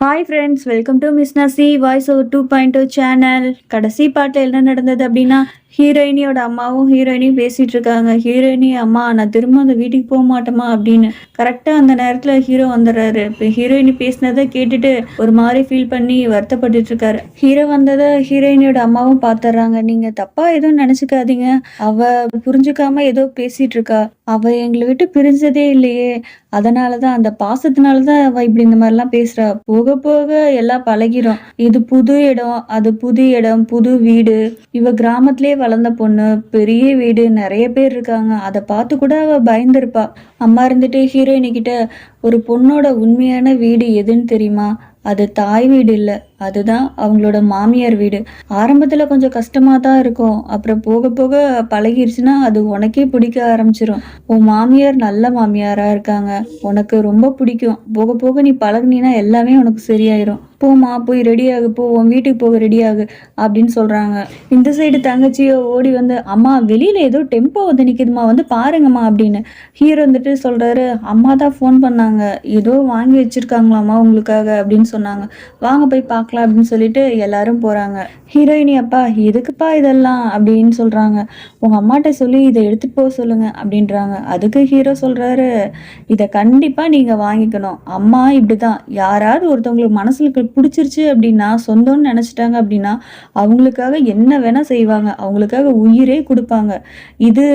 Hi friends, welcome to miss Nasi voice over 2.0 channel. கடைசி பாட்டில் என்ன நடந்தது அப்படின்னா, ஹீரோயினியோட அம்மாவும் ஹீரோயினியும் பேசிட்டு இருக்காங்க. ஹீரோயினி, அம்மா நான் திரும்ப அந்த வீட்டுக்கு போக மாட்டேமா அப்படின்னு. கரெக்டாக அந்த நேரத்தில் ஹீரோ வந்துடுறாரு. இப்போ ஹீரோயினி பேசினதை கேட்டுட்டு ஒரு மாதிரி ஃபீல் பண்ணி வருத்தப்பட்டுட்டு இருக்காரு. ஹீரோ வந்ததை ஹீரோயினியோட அம்மாவும் பார்த்துடுறாங்க. நீங்கள் தப்பாக எதுவும் நினச்சிக்காதீங்க, அவ புரிஞ்சுக்காம ஏதோ பேசிட்டு இருக்கா. அவ எங்களை விட்டு பிரிஞ்சதே இல்லையே, அதனால தான், அந்த பாசத்தினால தான் அவ இப்படி இந்த மாதிரிலாம் பேசுறா. போக போக எல்லாம் பழகிடும். இது புது இடம், அது புது இடம், புது வீடு. இவ கிராமத்திலே வளர்ந்த பொண்ணு, பெரிய வீடு, நிறைய பேர் இருக்காங்க. அதை பார்த்து கூட அவ பயந்துருப்பா. அம்மா இருந்துட்டு ஹீரோயினி கிட்ட, ஒரு பொண்ணோட உண்மையான வீடு எதுன்னு தெரியுமா? அது தாய் வீடு இல்லை, அதுதான் அவங்களோட மாமியார் வீடு. ஆரம்பத்தில் கொஞ்சம் கஷ்டமாக தான் இருக்கும், அப்புறம் போக போக பழகிருச்சுன்னா அது உனக்கே பிடிக்க ஆரம்பிச்சிடும். உன் மாமியார் நல்ல மாமியாராக இருக்காங்க, உனக்கு ரொம்ப பிடிக்கும். போக போக நீ பழகுனீன்னா எல்லாமே உனக்கு சரியாயிரும். போமா, போய் ரெடியாகு, போ, உன் வீட்டுக்கு போக ரெடியாகு அப்படின்னு சொல்கிறாங்க. இந்த சைடு தங்கச்சியோ ஓடி வந்து, அம்மா வெளியில் ஏதோ டெம்போ வந்து நிற்கிதுமா, வந்து பாருங்கம்மா அப்படின்னு. ஹீரோ வந்துட்டு சொல்கிறாரு, அம்மா தான் ஃபோன் பண்ணாங்க, ஏதோ வாங்கி வச்சுருக்காங்களாம்மா உங்களுக்காக அப்படின்னு சொன்னாங்க, வாங்க போய் பார்க்கலாம் அப்படின்னு சொல்லிட்டு எல்லாரும் போகிறாங்க. ஹீரோயினி, அப்பா எதுக்குப்பா இதெல்லாம் அப்படின்னு சொல்கிறாங்க. உங்கள் அம்மாட்ட சொல்லி இதை எடுத்துகிட்டு போக சொல்லுங்க அப்படின்றாங்க. அதுக்கு ஹீரோ சொல்கிறாரு, இதை கண்டிப்பாக நீங்கள் வாங்கிக்கணும். அம்மா இப்படி தான், யாராவது ஒருத்தவங்களுக்கு மனசுக்கு பிடிச்சிருச்சு அப்படின்னா, சொந்தம்னு நினச்சிட்டாங்க அப்படின்னா அவங்களுக்காக என்ன வேணால் செய்வாங்க, அவங்களுக்காக உயிரே கொடுப்பாங்க. இது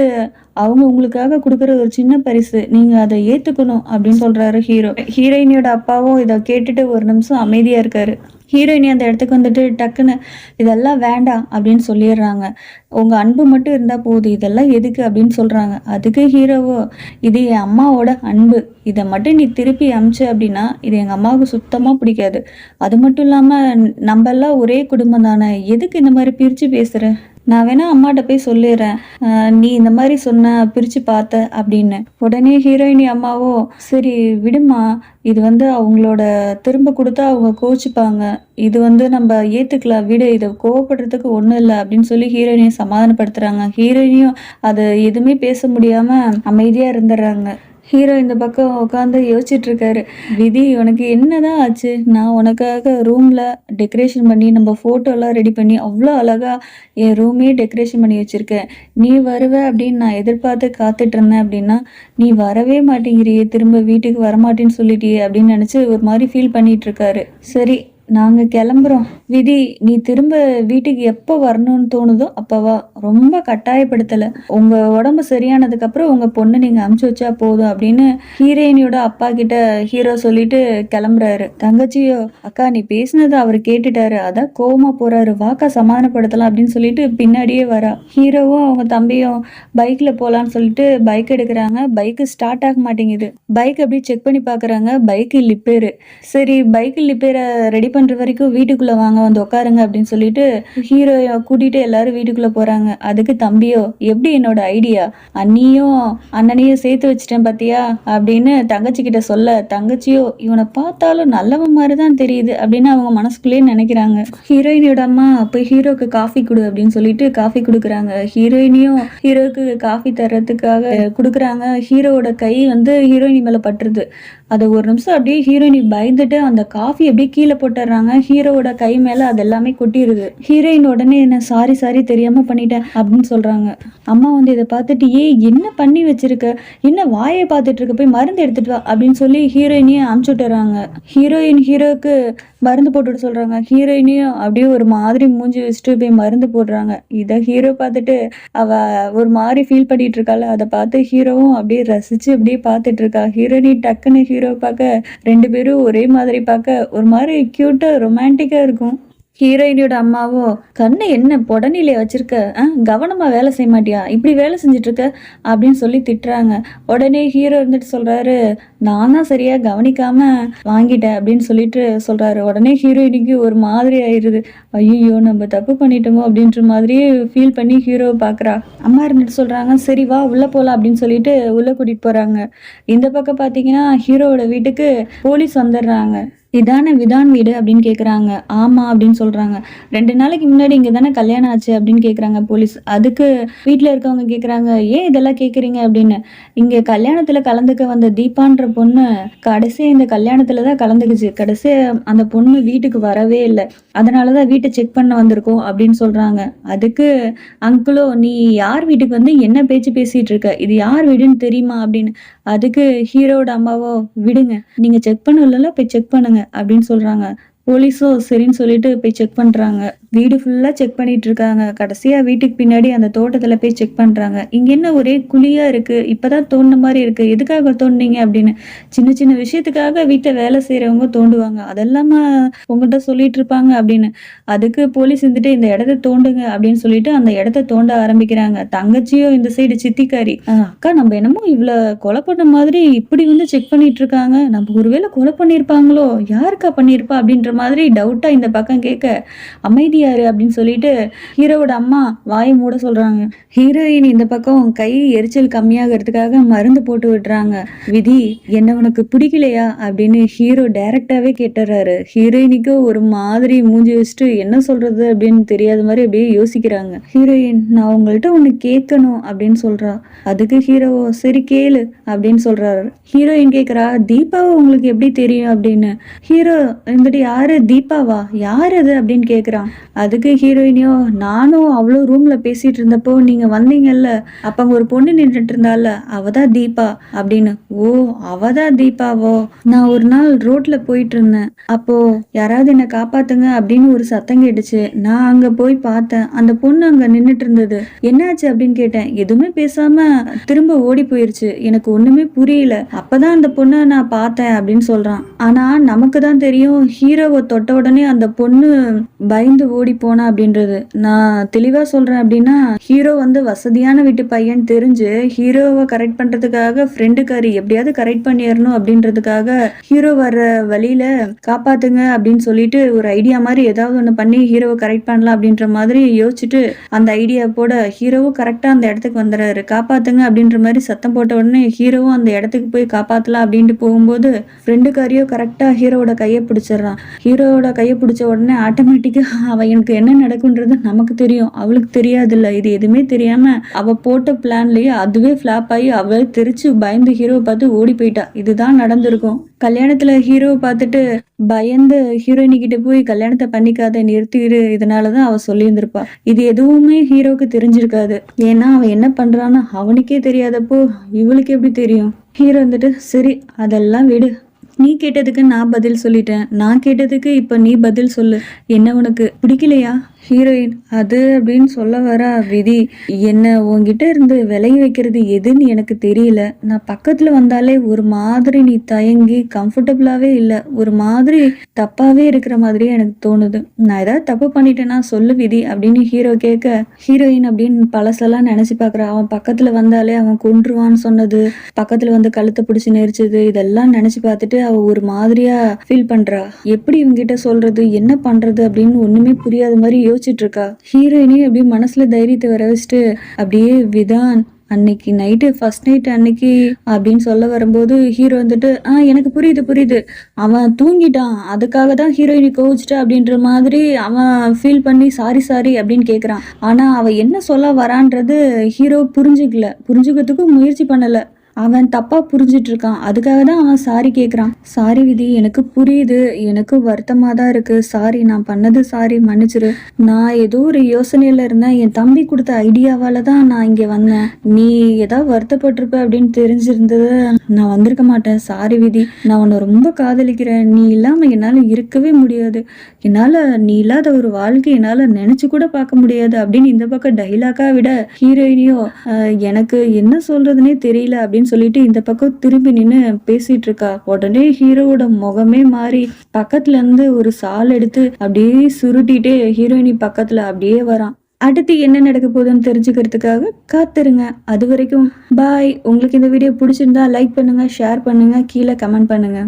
அவங்க உங்களுக்காக கொடுக்குற ஒரு சின்ன பரிசு, நீங்கள் அதை ஏற்றுக்கணும் அப்படின்னு சொல்கிறாரு ஹீரோ. ஹீரோயினியோட அப்பாவும் இதை கேட்டுட்டு ஒரு நிமிஷம் அமைதியாக இருக்காரு. ஹீரோயினி அந்த இடத்துக்கு வந்துட்டு டக்குன்னு, இதெல்லாம் வேண்டாம் அப்படின்னு சொல்லிடுறாங்க. உங்கள் அன்பு மட்டும் இருந்தால் போதும், இதெல்லாம் எதுக்கு அப்படின்னு சொல்கிறாங்க. அதுக்கு ஹீரோவோ, இது என் அம்மாவோட அன்பு, இதை மட்டும் நீ திருப்பி அமிச்ச அப்படின்னா இது எங்கள் அம்மாவுக்கு சுத்தமாக பிடிக்காது. அது மட்டும் இல்லாமல் நம்ம எல்லாம் ஒரே குடும்பம் தானே, எதுக்கு இந்த மாதிரி பிரித்து பேசுகிற? நான் வேணா அம்மாட்ட போய் சொல்லிடுறேன், நீ இந்த மாதிரி சொன்ன, பிரித்து பார்த்த அப்படின்னு. உடனே ஹீரோயினி அம்மாவோ, சரி விடுமா, இது வந்து அவங்களோட திரும்ப கொடுத்தா அவங்க கோச்சிப்பாங்க, இது வந்து நம்ம ஏற்றுக்கலாம் விடு, இதை கோவப்படுறதுக்கு ஒன்றும் இல்லை அப்படின்னு சொல்லி ஹீரோயினியை சமாதானப்படுத்துகிறாங்க. ஹீரோயினியும் அதை எதுவுமே பேச முடியாமல் அமைதியாக இருந்துடுறாங்க. ஹீரோ இந்த பக்கம் உட்காந்து யோசிச்சுட்டு இருக்காரு. விதி, உனக்கு என்னதான் ஆச்சு? நான் உனக்காக ரூமில் டெக்கரேஷன் பண்ணி நம்ம ஃபோட்டோலாம் ரெடி பண்ணி அவ்வளோ அழகாக என் ரூமே டெக்கரேஷன் பண்ணி வச்சுருக்கேன். நீ வருவ அப்படின்னு நான் எதிர்பார்த்து காத்துட்டு இருந்தேன் அப்படின்னா நீ வரவே மாட்டேங்கிறியே, திரும்ப வீட்டுக்கு வரமாட்டேன்னு சொல்லிட்டியே அப்படின்னு நினச்சி ஒரு மாதிரி ஃபீல் பண்ணிட்டு இருக்காரு. சரி, நாங்கள் கிளம்புறோம். விதி, நீ திரும்ப வீட்டுக்கு எப்போ வரணும்னு தோணுதோ அப்போவா, ரொம்ப கட்டாயப்படுத்தலை. உங்கள் உடம்பு சரியானதுக்கப்புறம் உங்கள் பொண்ணு நீங்கள் அமுச்சு வச்சா போதும் அப்படின்னு ஹீரோயினியோட அப்பா கிட்ட ஹீரோ சொல்லிட்டு கிளம்புறாரு. தங்கச்சியோ, அக்கா நீ பேசினதை அவர் கேட்டுட்டாரு, அதான் கோவமா போகிறாரு, வாக்கா சமாதானப்படுத்தலாம் அப்படின்னு சொல்லிட்டு பின்னாடியே வரா. ஹீரோவும் அவங்க தம்பியும் பைக்கில் போகலான்னு சொல்லிட்டு பைக் எடுக்கிறாங்க. பைக்கு ஸ்டார்ட் ஆக மாட்டேங்குது. பைக் அப்படியே செக் பண்ணி பார்க்குறாங்க, பைக்கு லிப்பேரு. சரி, பைக்கு லிப்பேரை ரெடி பண்ணுற வரைக்கும் வீட்டுக்குள்ளே வாங்க, வந்து உட்காருங்க அப்படின்னு சொல்லிட்டு ஹீரோயை கூட்டிகிட்டு எல்லாரும் வீட்டுக்குள்ளே போகிறாங்க. அதுக்கு தம்பியோ, எப்படி என்னோட ஐடியா, அண்ணியும் அண்ணனையும் சேர்த்து வச்சிட்டேன் பார்த்தியா அப்படின்னு தங்கச்சிக்கிட்ட சொல்ல, தங்கச்சியோ இவனை பார்த்தாலும் நல்லவன் மாதிரி தான் தெரியுது அப்படின்னு அவங்க மனசுக்குள்ளேயே நினைக்கிறாங்க. ஹீரோயினியோட அம்மா போய் ஹீரோக்கு காஃபி கொடு அப்படின்னு சொல்லிட்டு காஃபி கொடுக்குறாங்க. ஹீரோயினியும் ஹீரோக்கு காஃபி தர்றதுக்காக கொடுக்குறாங்க. ஹீரோவோட கை வந்து ஹீரோயினி மேலே பட்டுருது. அதை ஒரு நிமிஷம் அப்படியே ஹீரோயினி பயந்துட்டு அந்த காஃபி அப்படியே கீழே போட்டுடுறாங்க. ஹீரோவோட கை மேலே அது எல்லாமே கொட்டிடுது. ஹீரோயின் உடனே என்ன சாரி தெரியாமல் பண்ணிட்டேன் அப்படின்னு சொல்கிறாங்க. அம்மா வந்து இதை பார்த்துட்டு, என்ன பண்ணி வச்சிருக்க, என்ன வாயை பார்த்துட்டு இருக்க, போய் மருந்து எடுத்துட்டு வா அப்படின்னு சொல்லி ஹீரோயினியை அமுச்சு விட்டுறாங்க. ஹீரோக்கு மருந்து போட்டுட்டு சொல்கிறாங்க. ஹீரோயினியும் அப்படியே ஒரு மாதிரி மூஞ்சி வச்சுட்டு போய் மருந்து போடுறாங்க. இதை ஹீரோ பார்த்துட்டு அவ ஒரு மாதிரி ஃபீல் பண்ணிட்டு இருக்காள். அதை பார்த்து ஹீரோவும் அப்படியே ரசித்து அப்படியே பார்த்துட்டு இருக்கா. ஹீரோயினி டக்குன்னு ஹீரோ பார்க்க, ரெண்டு பேரும் ஒரே மாதிரி பார்க்க ஒரு மாதிரி க்யூட்டாக ரொமான்டிக்காக இருக்கும். ஹீரோயினியோட அம்மாவோ, கண்ணை என்ன பொடனிலே வச்சிருக்க, கவனமாக வேலை செய்ய மாட்டியா, இப்படி வேலை செஞ்சிட்ருக்க அப்படின்னு சொல்லி திட்டுறாங்க. உடனே ஹீரோ இருந்துட்டு சொல்கிறாரு, நான் தான் சரியாக கவனிக்காமல் வாங்கிட்டேன் அப்படின்னு சொல்லிட்டு சொல்கிறாரு. உடனே ஹீரோயினிக்கு ஒரு மாதிரி ஆயிடுது. ஐயோ நம்ம தப்பு பண்ணிட்டோமோ அப்படின்ற மாதிரியே ஃபீல் பண்ணி ஹீரோவை பார்க்குறா. அம்மா இருந்துட்டு சொல்கிறாங்க, சரி வா உள்ளே போகலாம் அப்படின்னு சொல்லிட்டு உள்ளே கூட்டிகிட்டு போகிறாங்க. இந்த பக்கம் பார்த்தீங்கன்னா ஹீரோவோட வீட்டுக்கு போலீஸ் வந்துடுறாங்க. இதானே விதான் வீடு அப்படின்னு கேட்குறாங்க. ஆமாம் அப்படின்னு சொல்கிறாங்க. 2 நாளைக்கு முன்னாடி இங்கே தானே கல்யாணம் ஆச்சு அப்படின்னு கேட்குறாங்க போலீஸ். அதுக்கு வீட்டில் இருக்கவங்க கேட்குறாங்க, ஏன் இதெல்லாம் கேட்குறீங்க அப்படின்னு. இங்கே கல்யாணத்தில் கலந்துக்க வந்த தீபான்ற பொண்ணு கடைசியா இந்த கல்யாணத்துல தான் கலந்துக்குச்சு. கடைசியா அந்த பொண்ணு வீட்டுக்கு வரவே இல்லை. அதனாலதான் வீட்டை செக் பண்ண வந்திருக்கோம் அப்படின்னு சொல்றாங்க. அதுக்கு அங்கிளோ, நீ யார் வீட்டுக்கு வந்து என்ன பேச்சு பேசிட்டு இருக்க, இது யார் வீடுன்னு தெரியுமா அப்படின்னு. அதுக்கு ஹீரோட அம்மாவோ, விடுங்க, நீங்க செக் பண்ணல போய் செக் பண்ணுங்க அப்படின்னு சொல்றாங்க. போலீஸும் சரின்னு சொல்லிட்டு போய் செக் பண்றாங்க. வீடு ஃபுல்லா செக் பண்ணிட்டு இருக்காங்க. கடைசியா வீட்டுக்கு பின்னாடி அந்த தோட்டத்துல போய் செக் பண்றாங்க. இங்க என்ன ஒரே குழியா இருக்கு, இப்பதான் தோண்டின மாதிரி இருக்கு, எதுக்காக தோண்டினீங்க அப்படின்னு. சின்ன சின்ன விஷயத்துக்காக வீட்டை வேலை செய்யறவங்க தோண்டுவாங்க, அதெல்லாமா உங்ககிட்ட சொல்லிட்டு இருப்பாங்க அப்படின்னு. அதுக்கு போலீஸ் இருந்துட்டு இந்த இடத்த தோண்டுங்க அப்படின்னு சொல்லிட்டு அந்த இடத்த தோண்ட ஆரம்பிக்கிறாங்க. தங்கச்சியும் இந்த சைடு சித்திக்காரி, அக்கா நம்ம என்னமோ இவ்வளவு கொலை பண்ண மாதிரி இப்படி வந்து செக் பண்ணிட்டு இருக்காங்க, நம்ம ஒருவேளை கொலை பண்ணிருப்பாங்களோ, யாருக்கா பண்ணிருப்பா அப்படின்ற மாதிரி டவுட்டா இந்த பக்கம் கேட்க, அமைதியாரு அப்படின்னு சொல்லிட்டு ஹீரோவோட அம்மா வாயை மூட சொல்றாங்க. ஹீரோயின் இந்த பக்கம் கை எரிச்சல் கம்மியாகிறதுக்காக மருந்து போட்டு விடுறாங்க. விதி, என்ன உனக்கு பிடிக்கலையா அப்படின்னு ஹீரோ டைரக்டாவே கேட்டுறாரு. ஹீரோயினுக்கு ஒரு மாதிரி மூஞ்சி வச்சுட்டு என்ன சொல்றது அப்படின்னு தெரியாத மாதிரி அப்படியே யோசிக்கிறாங்க. ஹீரோயின், நான் உங்கள்கிட்ட ஒண்ணு கேட்கணும் அப்படின்னு சொல்றா. அதுக்கு ஹீரோ, சரி கேளு அப்படின்னு சொல்றாரு. ஹீரோயின் கேக்குறா, தீபாவை உங்களுக்கு எப்படி தெரியும் அப்படின்னு. ஹீரோ இருந்துட்டு, யாரு தீபாவா, யார் அது அப்படின்னு கேக்குறான். அதுக்கு ஹீரோயினியோ, நானும் அவ்வளோ ரூம்ல பேசிட்டு இருந்தப்போ நீங்க வந்தீங்கல்ல, அப்ப அங்க ஒரு பொண்ணு நின்றுட்டு இருந்தால, அவதான் தீபா அப்படின்னு. ஓ, அவதான் தீபாவோ, நான் ஒரு நாள் ரோட்ல போயிட்டு இருந்தேன், அப்போ யாராவது என்ன காப்பாத்துங்க அப்படின்னு ஒரு சத்தம் கேட்டுச்சு. நான் அங்க போய் பார்த்தேன், அந்த பொண்ணு அங்க நின்றுட்டு இருந்தது. என்னாச்சு அப்படின்னு கேட்டேன். எதுவுமே பேசாம திரும்ப ஓடி போயிருச்சு. எனக்கு ஒண்ணுமே புரியல. அப்பதான் அந்த பொண்ணை நான் பார்த்தேன் அப்படின்னு சொல்றான். ஆனா நமக்கு தான் தெரியும், ஹீரோவை தொட்ட உடனே அந்த பொண்ணு பயந்து ஓடி போனா அப்படின்றது. நான் தெளிவா சொல்றேன் அப்படின்னா, ஹீரோ வந்து வசதியான வீட்டு பையன் தெரிஞ்சு ஹீரோவை கரெக்ட் பண்றதுக்காக ஃப்ரெண்டுக்காரி எப்படியாவது கரெக்ட் பண்ணிடணும் அப்படின்றதுக்காக ஹீரோ வர்ற வழியில காப்பாத்துங்க அப்படின்னு சொல்லிட்டு ஒரு ஐடியா மாதிரி ஏதாவது ஒண்ணு பண்ணி ஹீரோவை கரெக்ட் பண்ணலாம் அப்படின்ற மாதிரி யோசிச்சுட்டு அந்த ஐடியா போட ஹீரோவும் கரெக்டா அந்த இடத்துக்கு வந்துடுறாரு. காப்பாத்துங்க அப்படின்ற மாதிரி சத்தம் போட்ட உடனே ஹீரோவும் அந்த இடத்துக்கு போய் காப்பாத்தலாம் அப்படின்ட்டு போகும்போது ஃப்ரெண்டுக்காரியோ கரெக்டா ஹீரோவோட கையை பிடிச்சிடறான். ஹீரோவோட கையை பிடிச்ச உடனே ஆட்டோமேட்டிக்கா அவ எனக்கு என்ன நடக்குன்றது நமக்கு தெரியும், அவளுக்கு தெரியாது இல்ல. இது எதுவுமே தெரியாம அவ போட்ட பிளான்லயே அதுவே ஃபிளாப் ஆகி அவ தெரிச்சு பயந்து ஹீரோவை பார்த்து ஓடி போயிட்டா. இதுதான் நடந்திருக்கும். கல்யாணத்துல ஹீரோவை பார்த்துட்டு பயந்து ஹீரோயினி கிட்ட போய் கல்யாணத்தை பண்ணிக்காத, நிறுத்திடு, இதனாலதான் அவ சொல்லியிருந்திருப்பா. இது எதுவுமே ஹீரோக்கு தெரிஞ்சிருக்காது. ஏன்னா அவன் என்ன பண்றான்னு அவனுக்கே தெரியாதப்போ இவளுக்கு எப்படி தெரியும். ஹீரோ வந்துட்டு, சரி அதெல்லாம் விடு, நீ கேட்டதுக்கு நான் பதில் சொல்லிட்டேன், நான் கேட்டதுக்கு இப்ப நீ பதில் சொல்லு, என்ன உனக்கு பிடிக்கலையா. ஹீரோயின், அது அப்படின்னு சொல்ல வர விதி, என்ன உன்கிட்ட இருந்து விலகி வைக்கிறது எதுன்னு எனக்கு தெரியல. நான் பக்கத்துல வந்தாலே ஒரு மாதிரி நீ தயங்கி கம்ஃபர்டபுளாவே இல்லை, ஒரு மாதிரி தப்பாவே இருக்கிற மாதிரியே எனக்கு தோணுது. நான் ஏதாவது தப்பு பண்ணிட்டேன்னா சொல்லு விதி அப்படின்னு ஹீரோ கேட்க, ஹீரோயின் அப்படின்னு பழசெல்லாம் நினைச்சு பாக்குறா. அவன் பக்கத்துல வந்தாலே அவன் கொன்றுவான்னு சொன்னது, பக்கத்துல வந்து கழுத்தை பிடிச்சு நெரிச்சது, இதெல்லாம் நினைச்சு பார்த்துட்டு அவ ஒரு மாதிரியா ஃபீல் பண்றா. எப்படி இவங்கிட்ட சொல்றது, என்ன பண்றது அப்படின்னு ஒண்ணுமே புரியாத மாதிரி யோசிச்சுட்டு இருக்கா. ஹீரோயினே அப்படியே மனசுல தைரியத்தை வர வச்சுட்டு அப்படியே, விதான் அன்னைக்கு நைட்டு ஃபர்ஸ்ட் நைட் அன்னைக்கு அப்படின்னு சொல்ல வரும்போது ஹீரோ வந்துட்டு, எனக்கு புரியுது, அவன் தூங்கிட்டான், அதுக்காக தான் ஹீரோயினி கோவிச்சிட்டா அப்படின்ற மாதிரி அவன் ஃபீல் பண்ணி சாரி அப்படின்னு கேட்குறான். ஆனா அவ என்ன சொல்ல வரான்றது ஹீரோ புரிஞ்சுக்கிறதுக்கும் முயற்சி பண்ணல. அவன் தப்பா புரிஞ்சிட்டு இருக்கான், அதுக்காக தான் அவன் சாரி கேட்குறான். சாரி விதி, எனக்கு புரியுது, எனக்கு வருத்தமா தான் இருக்கு, சாரி, நான் பண்ணது சாரி, மன்னிச்சிரு. நான் ஏதோ ஒரு யோசனையில இருந்தேன், என் தம்பி கொடுத்த ஐடியாவால தான் நான் இங்க வந்தேன். நீ ஏதாவது வருத்தப்பட்டிருப்ப அப்படின்னு தெரிஞ்சிருந்தது நான் வந்திருக்க மாட்டேன். சாரி விதி, நான் உன்னை ரொம்ப காதலிக்கிறேன், நீ இல்லாம என்னால இருக்கவே முடியாது, நீ இல்லாத ஒரு வாழ்க்கை என்னால நினைச்சு கூட பார்க்க முடியாது அப்படின்னு இந்த பக்கம் டைலாக்கா விட ஹீரோயினியோ எனக்கு என்ன சொல்றதுன்னே தெரியல அப்படின்னு சொல்லிட்டு இந்த பக்கம் திரும்பி நின்னு பேசிட்டு இருக்கா. உடனே ஹீரோவோட முகமே மாறி பக்கத்துல இருந்து ஒரு சால் எடுத்து அப்படியே சுருட்டிட்டே ஹீரோயினி பக்கத்துல அப்படியே வரான். அடுத்து என்ன நடக்க போகுதுன்னு தெரிஞ்சுக்கிறதுக்காக காத்துருங்க. அது வரைக்கும் பாய். உங்களுக்கு இந்த வீடியோ பிடிச்சிருந்தா லைக் பண்ணுங்க, ஷேர் பண்ணுங்க, கீழே கமெண்ட் பண்ணுங்க.